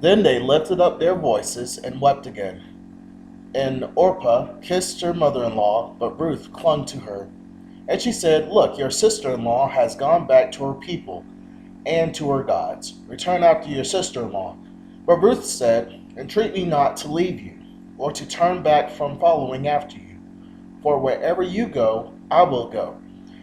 Then they lifted up their voices and wept again. And Orpah kissed her mother-in-law, but Ruth clung to her. And she said, "Look, your sister-in-law has gone back to her people and to her gods. Return after your sister-in-law." But Ruth said, "Entreat me not to leave you, or to turn back from following after you. For wherever you go, I will go,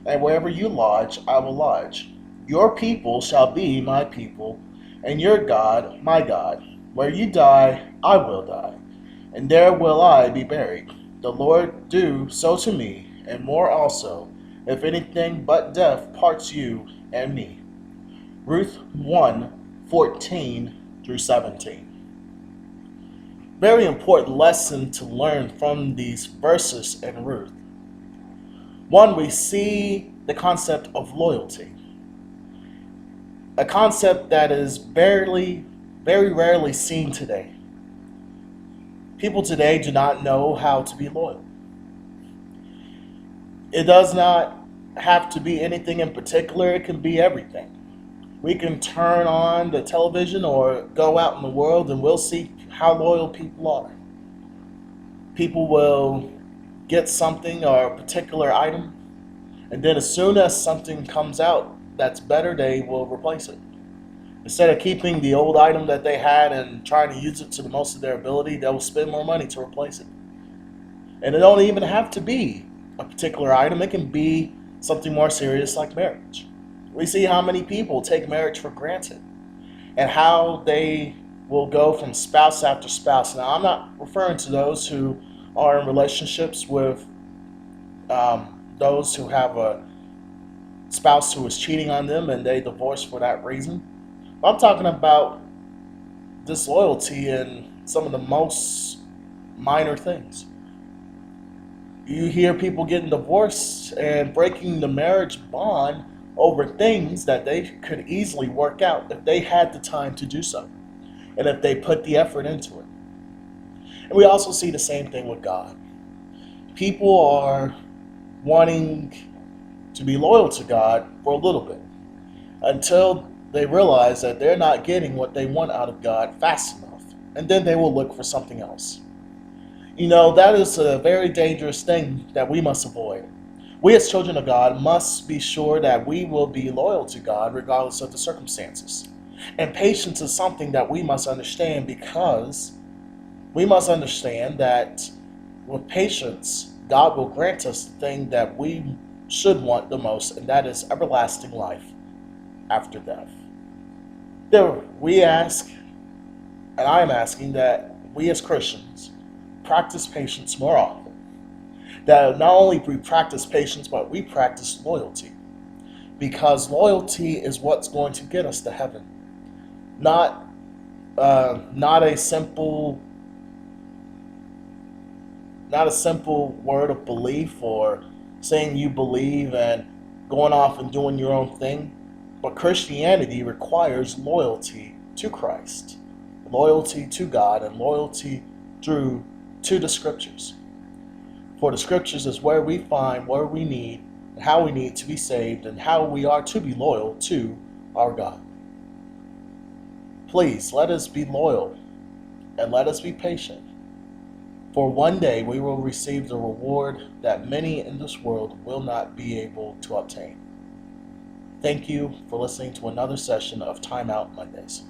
and wherever you lodge, I will lodge. Your people shall be my people, and your God my God. Where you die, I will die, and there will I be buried. The Lord do so to me, and more also, if anything but death parts you and me." Ruth 1:14 through 17. Very important lesson to learn from these verses in Ruth. One, we see the concept of loyalty, a concept that is very rarely seen today. People today do not know how to be loyal. It does not have to be anything in particular, it can be everything. We can turn on the television or go out in the world and we'll see how loyal people are. People will get something or a particular item, and then as soon as something comes out that's better, they will replace it. Instead of keeping the old item that they had and trying to use it to the most of their ability, they will spend more money to replace it. And it don't even have to be a particular item. It can be something more serious like marriage. We see how many people take marriage for granted and how they will go from spouse after spouse. Now, I'm not referring to those who are in relationships with those who have a spouse who is cheating on them and they divorce for that reason. I'm talking about disloyalty in some of the most minor things. You hear people getting divorced and breaking the marriage bond over things that they could easily work out if they had the time to do so and if they put the effort into it. And we also see the same thing with God. People are wanting to be loyal to God for a little bit until they realize that they're not getting what they want out of God fast enough, and then they will look for something else. You know, that is a very dangerous thing that we must avoid. We as children of God must be sure that we will be loyal to God regardless of the circumstances. And patience is something that we must understand, because we must understand that with patience, God will grant us the thing that we should want the most, and that is everlasting life after death. There, we ask, and I am asking, that we as Christians practice patience more often. That not only we practice patience, but we practice loyalty. Because loyalty is what's going to get us to heaven. Not a simple word of belief or saying you believe and going off and doing your own thing. But Christianity requires loyalty to Christ, loyalty to God, and loyalty to the Scriptures. For the Scriptures is where we find where we need and how we need to be saved and how we are to be loyal to our God. Please let us be loyal and let us be patient. For one day we will receive the reward that many in this world will not be able to obtain. Thank you for listening to another session of Time Out Mondays.